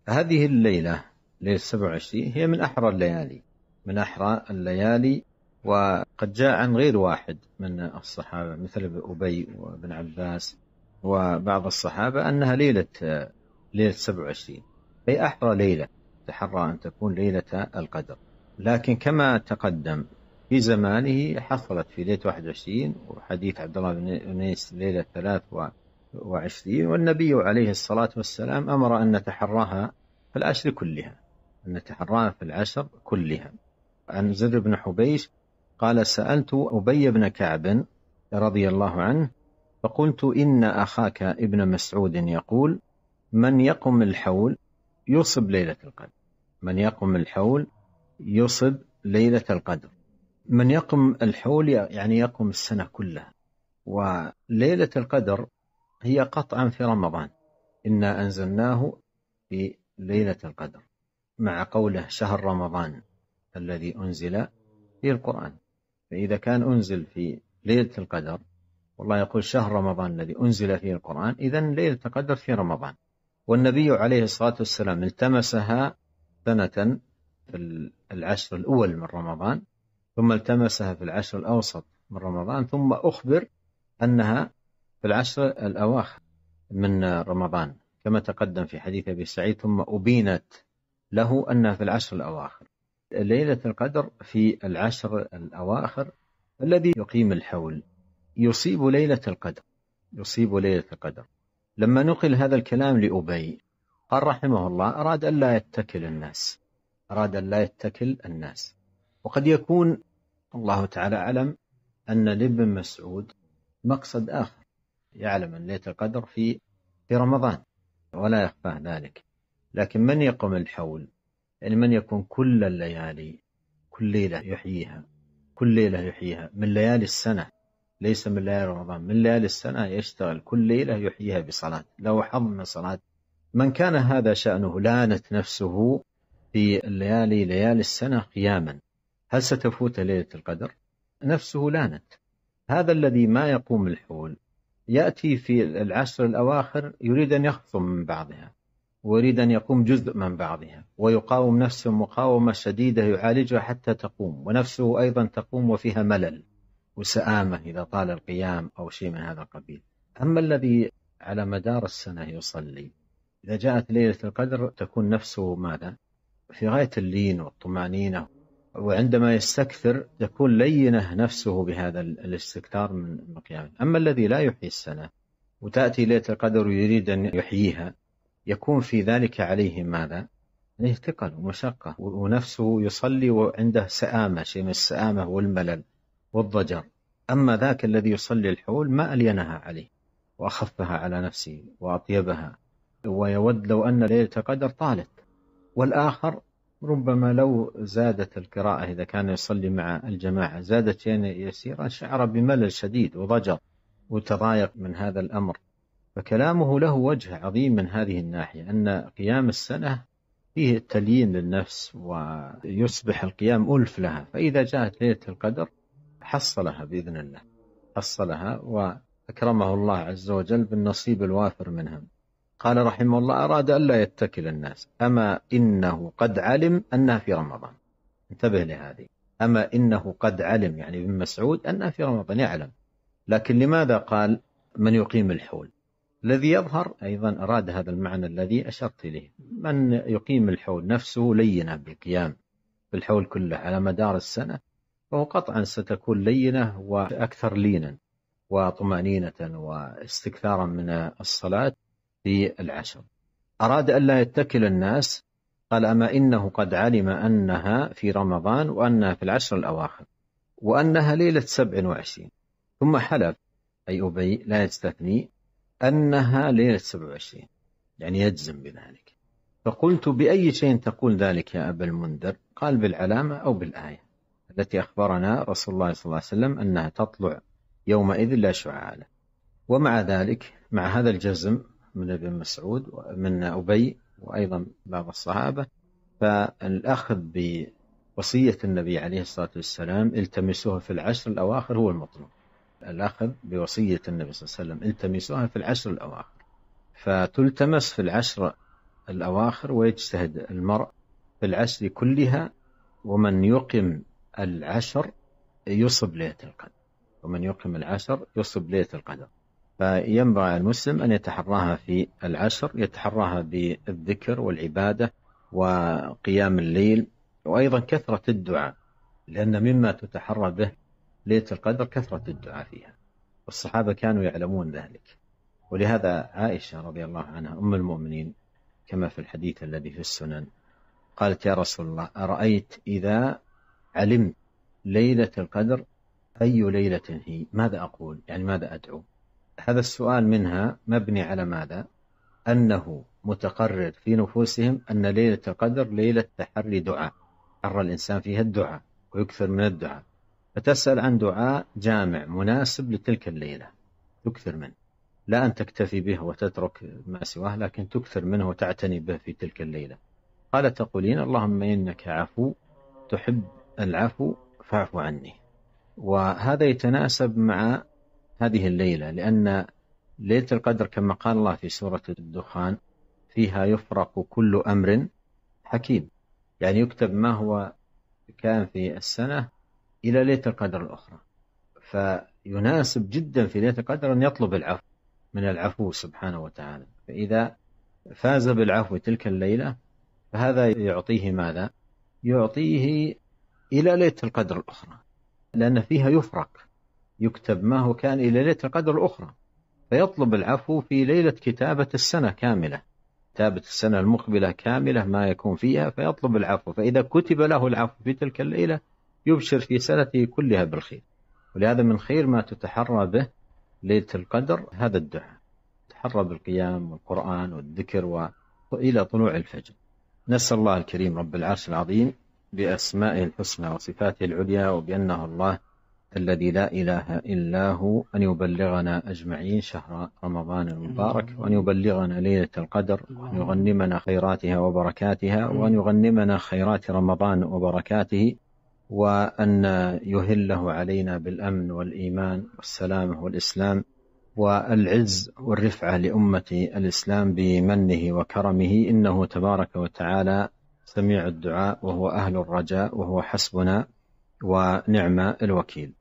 هذه الليلة، ليلة 27، هي من أحرى الليالي، وقد جاء عن غير واحد من الصحابة مثل أبي وابن عباس وبعض الصحابة أنها ليلة 27، أي أحرى ليلة تحرى أن تكون ليلة القدر. لكن كما تقدم في زمانه حصلت في ليلة 21، وحديث عبد الله بن أنيس ليلة 23، والنبي عليه الصلاة والسلام أمر أن نتحراها في العشر كلها. عن زر بن حبيش قال: سألت أبي بن كعب رضي الله عنه فقلت: إن أخاك ابن مسعود يقول: من يقم الحول يصب ليلة القدر. من يقم الحول يصب ليلة القدر. من يقم الحول يعني يقم السنة كلها. وليلة القدر هي قطعا في رمضان، إنا أنزلناه في ليلة القدر، مع قوله: شهر رمضان الذي أنزل في القرآن. فإذا كان أنزل في ليلة القدر، والله يقول شهر رمضان الذي أنزل فيه القرآن، إذن ليلة القدر في رمضان. والنبي عليه الصلاة والسلام التمسها سنة في العشر الأول من رمضان، ثم التمسها في العشر الأوسط من رمضان، ثم أخبر أنها في العشر الأواخر من رمضان كما تقدم في حديث أبي سعيد: ثم أبينت له أنها في العشر الأواخر. ليلة القدر في العشر الأواخر. الذي يقيم الحول يصيب ليلة القدر. لما نقل هذا الكلام لأبي قال رحمه الله: أراد أن لا يتكل الناس. وقد يكون الله تعالى أعلم أن لابن مسعود مقصد آخر، يعلم أن ليلة القدر في رمضان ولا يخفى ذلك. لكن من يقوم الحول يعني من يكون كل الليالي، كل ليلة يحييها من ليالي السنة، ليس من ليالي رمضان، من ليالي السنة يشتغل كل ليلة يحييها بصلاة، لو حظ من صلاة. من كان هذا شأنه لانت نفسه في ليالي السنة قياما، هل ستفوت ليلة القدر؟ نفسه لانت. هذا الذي ما يقوم الحول يأتي في العشر الأواخر يريد أن يخصم من بعضها، ويريد أن يقوم جزء من بعضها، ويقاوم نفسه مقاومة شديدة يعالجها حتى تقوم، ونفسه أيضا تقوم وفيها ملل وسآمة إذا طال القيام أو شيء من هذا القبيل. أما الذي على مدار السنة يصلي، إذا جاءت ليلة القدر تكون نفسه ماذا؟ في غاية اللين والطمأنينة، وعندما يستكثر تكون لينة نفسه بهذا الاستكثار من القيام. أما الذي لا يحيي السنة وتأتي ليلة القدر ويريد أن يحييها، يكون في ذلك عليه ماذا؟ عليه ثقل ومشقة، ونفسه يصلي وعنده سآمة، شيء من السآمة والملل والضجر. أما ذاك الذي يصلي الحول ما ألينها عليه وأخفها على نفسه وأطيبها، ويود لو أن ليلة القدر طالت. والآخر ربما لو زادت القراءة إذا كان يصلي مع الجماعة زادت يسيرا شعر بملل شديد وضجر وتضايق من هذا الأمر. فكلامه له وجه عظيم من هذه الناحية، أن قيام السنة فيه تليين للنفس ويصبح القيام ألف لها. فإذا جاءت ليلة القدر حصلها بإذن الله، حصلها وأكرمه الله عز وجل بالنصيب الوافر منها. قال رحمه الله: أراد ألا يتكل الناس، أما إنه قد علم أنها في رمضان. انتبه لهذه، أما إنه قد علم، يعني ابن مسعود أنها في رمضان يعلم. لكن لماذا قال من يقيم الحول؟ الذي يظهر أيضا أراد هذا المعنى الذي أشرت إليه، من يقيم الحول نفسه لينة بالقيام بالحول كله على مدار السنة، فهو قطعا ستكون لينة وأكثر لينا وطمأنينة واستكثارا من الصلاة في العشر. أراد ألا يتكل الناس، قال: أما إنه قد علم أنها في رمضان وأنها في العشر الأواخر وأنها ليلة 27. ثم حلف، أي أبي لا يستثني، أنها ليلة 27، يعني يجزم بذلك. فقلت: بأي شيء تقول ذلك يا أبا المنذر؟ قال: بالعلامة أو بالآية التي أخبرنا رسول الله صلى الله عليه وسلم أنها تطلع يومئذ لا شعاع له. ومع ذلك، مع هذا الجزم من ابن مسعود ومن أبي وأيضا بعض الصحابة، فالأخذ بوصية النبي عليه الصلاة والسلام التمسوها في العشر الأواخر هو المطلوب. الأخذ بوصية النبي صلى الله عليه وسلم التمسوها في العشر الأواخر، فتلتمس في العشر الأواخر، ويجتهد المرء في العشر كلها، ومن يقم العشر يصب ليلة القدر، ومن يقم العشر يصب ليلة القدر. فينبغي على المسلم أن يتحراها في العشر، يتحراها بالذكر والعبادة وقيام الليل، وأيضا كثرة الدعاء، لأن مما تتحرى به ليلة القدر كثرة الدعاء فيها، والصحابة كانوا يعلمون ذلك. ولهذا عائشة رضي الله عنها أم المؤمنين كما في الحديث الذي في السنن قالت: يا رسول الله، أرأيت إذا علمت ليلة القدر أي ليلة هي، ماذا أقول؟ يعني ماذا أدعو؟ هذا السؤال منها مبني على ماذا؟ أنه متقرر في نفوسهم أن ليلة القدر ليلة تحري دعاء، حر الإنسان فيها الدعاء ويكثر من الدعاء، فتسأل عن دعاء جامع مناسب لتلك الليلة تكثر منه، لا أن تكتفي به وتترك ما سواه، لكن تكثر منه وتعتني به في تلك الليلة. قال: تقولين اللهم إنك عفو تحب العفو فاعف عني. وهذا يتناسب مع هذه الليلة، لأن ليلة القدر كما قال الله في سورة الدخان: فيها يفرق كل أمر حكيم، يعني يكتب ما هو كان في السنة إلى ليلة القدر الأخرى، فيناسب جدا في ليلة القدر أن يطلب العفو من العفو سبحانه وتعالى. فإذا فاز بالعفو تلك الليلة فهذا يعطيه ماذا؟ يعطيه إلى ليلة القدر الأخرى، لأن فيها يفرق، يكتب ما هو كان إلى ليلة القدر الأخرى، فيطلب العفو في ليلة كتابة السنة كاملة، كتابة السنة المقبلة كاملة ما يكون فيها، فيطلب العفو، فإذا كتب له العفو في تلك الليلة يبشر في سنته كلها بالخير. ولهذا من خير ما تتحرى به ليلة القدر هذا الدعاء، تحرى بالقيام والقرآن والذكر وإلى طلوع الفجر. نسأل الله الكريم رب العرش العظيم بأسمائه الحسنى وصفاته العليا وبأنه الله الذي لا إله إلا هو أن يبلغنا أجمعين شهر رمضان المبارك، وأن يبلغنا ليلة القدر، وأن يغنمنا خيراتها وبركاتها، وأن يغنمنا خيرات رمضان وبركاته، وأن يهله علينا بالأمن والإيمان والسلامة والإسلام والعز والرفعة لأمة الإسلام بمنه وكرمه، إنه تبارك وتعالى سميع الدعاء، وهو أهل الرجاء، وهو حسبنا ونعم الوكيل.